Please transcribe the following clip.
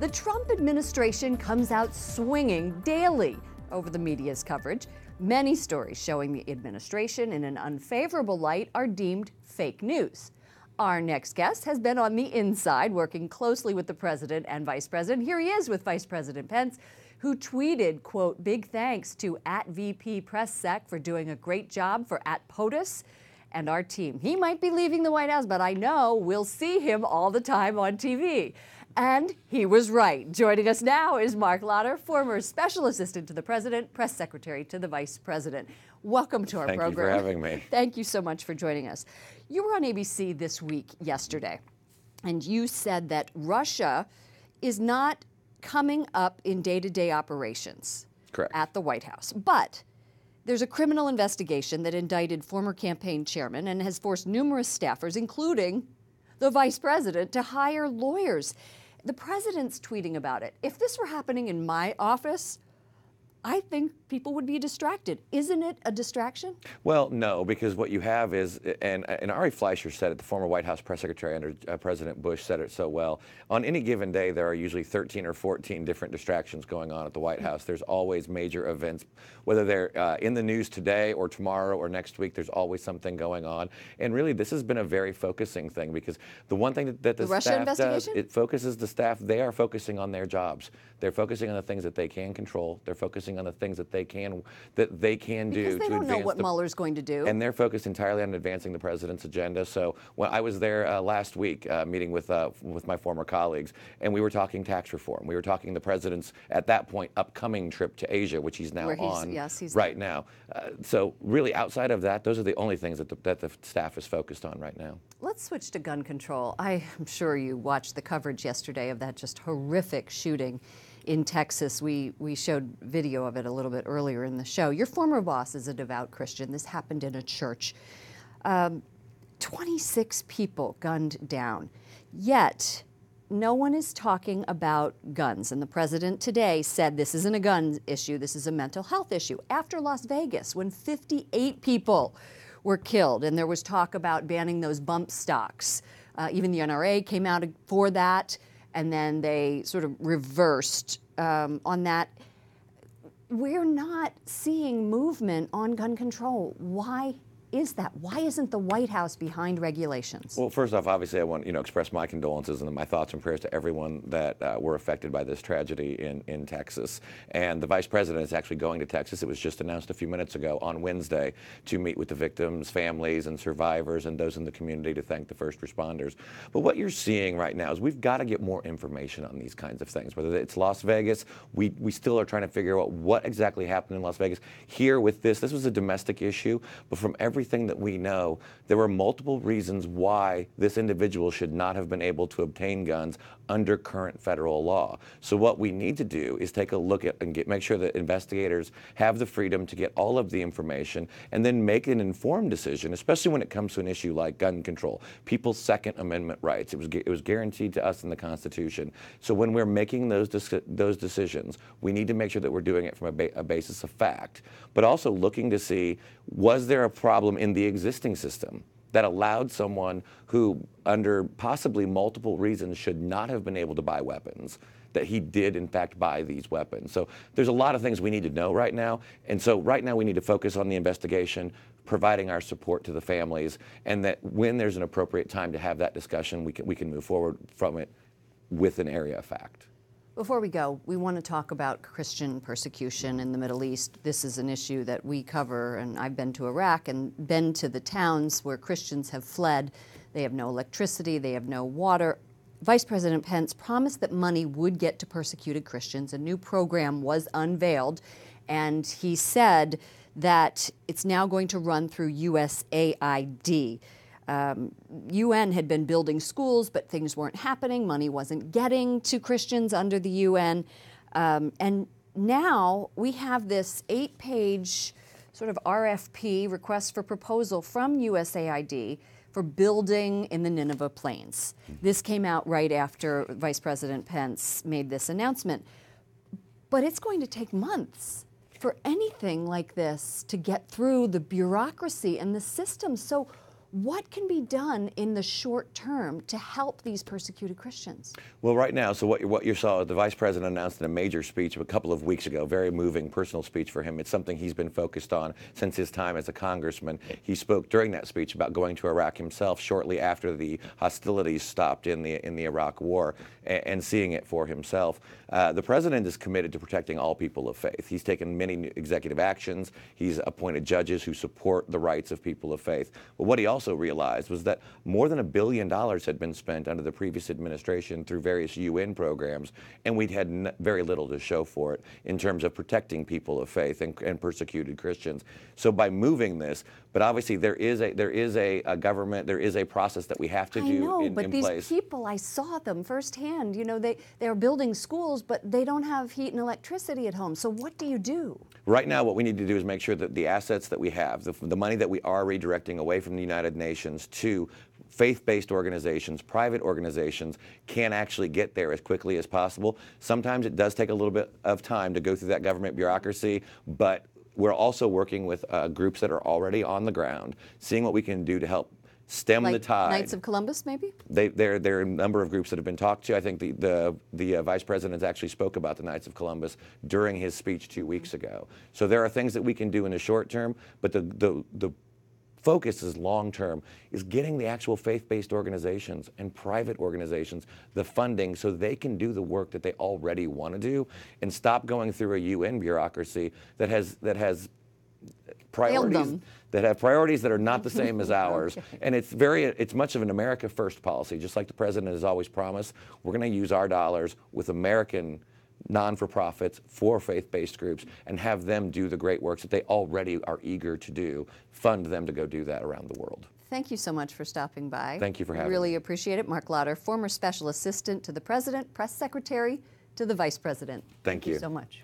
The Trump administration comes out swinging daily over the media's coverage. Many stories showing the administration in an unfavorable light are deemed fake news. Our next guest has been on the inside, working closely with the president and vice president. Here he is with Vice President Pence, who tweeted, quote, "Big thanks to @VP Press Sec for doing a great job for @POTUS and our team. He might be leaving the White House, but I know we'll see him all the time on TV." And he was right. Joining us now is Marc Lotter, former Special Assistant to the President, Press Secretary to the Vice President. Welcome to our program. Thank you for having me. Thank you so much for joining us. You were on ABC this week, yesterday, and you said that Russia is not coming up in day-to-day operations. Correct. At the White House. But there's a criminal investigation that indicted former campaign chairman and has forced numerous staffers, including the vice president, to hire lawyers. The president's tweeting about it. If this were happening in my office, I think people would be distracted. Isn't it a distraction? Well, no, because what you have is, and Ari Fleischer said it, the former White House press secretary under President Bush said it so well, on any given day there are usually 13 or 14 different distractions going on at the White House. There's always major events, whether they're in the news today or tomorrow or next week, there's always something going on. And really, this has been a very focusing thing, because the one thing that the Russia staff does, it focuses the staff. They are focusing on their jobs. They're focusing on the things that they can control. They're focusing on the things that they can do because they don't know what Mueller's going to do. And they're focused entirely on advancing the president's agenda. So when I was there last week meeting with my former colleagues, and we were talking tax reform. We were talking the president's, at that point, upcoming trip to Asia, which he's now on right now. So really, outside of that, those are the only things that the staff is focused on right now. Let's switch to gun control. I'm sure you watched the coverage yesterday of that just horrific shooting in Texas. We showed video of it a little bit earlier in the show. Your former boss is a devout Christian. This happened in a church. 26 people gunned down. Yet, no one is talking about guns. And the president today said this isn't a gun issue, this is a mental health issue. After Las Vegas, when 58 people were killed, and there was talk about banning those bump stocks. Even the NRA came out for that, and then they sort of reversed on that. We're not seeing movement on gun control. Why is that? Why isn't the White House behind regulations? Well, first off, obviously, I want to express my condolences and my thoughts and prayers to everyone that were affected by this tragedy in Texas. And the vice president is actually going to Texas. It was just announced a few minutes ago on Wednesday to meet with the victims' families and survivors and those in the community to thank the first responders. But what you're seeing right now is we've got to get more information on these kinds of things. Whether it's Las Vegas, we still are trying to figure out what exactly happened in Las Vegas. Here with this was a domestic issue, but from everything that we know, there were multiple reasons why this individual should not have been able to obtain guns under current federal law. So what we need to do is take a look at and make sure that investigators have the freedom to get all of the information and then make an informed decision, especially when it comes to an issue like gun control, people's Second Amendment rights. It was guaranteed to us in the Constitution. So when we're making those decisions, we need to make sure that we're doing it from a basis of fact, but also looking to see, was there a problem in the existing system that allowed someone who, under possibly multiple reasons, should not have been able to buy weapons, that he did in fact buy these weapons. So there's a lot of things we need to know right now. And so right now we need to focus on the investigation, providing our support to the families, and that when there's an appropriate time to have that discussion, we can move forward from it with an area of fact. Before we go, we want to talk about Christian persecution in the Middle East. This is an issue that we cover, and I've been to Iraq and been to the towns where Christians have fled. They have no electricity, they have no water. Vice President Pence promised that money would get to persecuted Christians. A new program was unveiled, and he said that it's now going to run through USAID. UN had been building schools, but things weren't happening. Money wasn't getting to Christians under the UN. And now we have this 8-page sort of RFP, request for proposal from USAID for building in the Nineveh Plains. This came out right after Vice President Pence made this announcement. But it's going to take months for anything like this to get through the bureaucracy and the system. So What can be done in the short term to help these persecuted Christians? Well, right now, so what you saw, the Vice President announced in a major speech a couple of weeks ago, very moving personal speech for him. It's something he's been focused on since his time as a congressman. He spoke during that speech about going to Iraq himself shortly after the hostilities stopped in the Iraq War, and seeing it for himself. The president is committed to protecting all people of faith. He's taken many executive actions. He's appointed judges who support the rights of people of faith. But what he also realized was that more than $1 billion had been spent under the previous administration through various UN programs, and we'd had very little to show for it in terms of protecting people of faith and persecuted Christians. So by moving this, but obviously there is a government, there is a process that we have to do in place. But these people, I saw them firsthand. You know, they're building schools, but they don't have heat and electricity at home. So what do you do? Right now, what we need to do is make sure that the assets that we have, the money that we are redirecting away from the United Nations to faith-based organizations, private organizations, can actually get there as quickly as possible. Sometimes it does take a little bit of time to go through that government bureaucracy, but we're also working with groups that are already on the ground, seeing what we can do to help stem the tide. Knights of Columbus, maybe? There are a number of groups that have been talked to. I think the Vice President actually spoke about the Knights of Columbus during his speech 2 weeks ago. So there are things that we can do in the short term, but the focus is long term, is getting the actual faith-based organizations and private organizations the funding so they can do the work that they already want to do, and stop going through a UN bureaucracy that has priorities that are not the same as ours. Okay. And it's much of an America First policy, just like the president has always promised. We're going to use our dollars with American non-for-profits for faith-based groups and have them do the great works that they already are eager to do, fund them to go do that around the world. Thank you so much for stopping by. Thank you for having me. Really appreciate it. Marc Lotter, former Special Assistant to the President, Press Secretary to the Vice President. Thank you so much.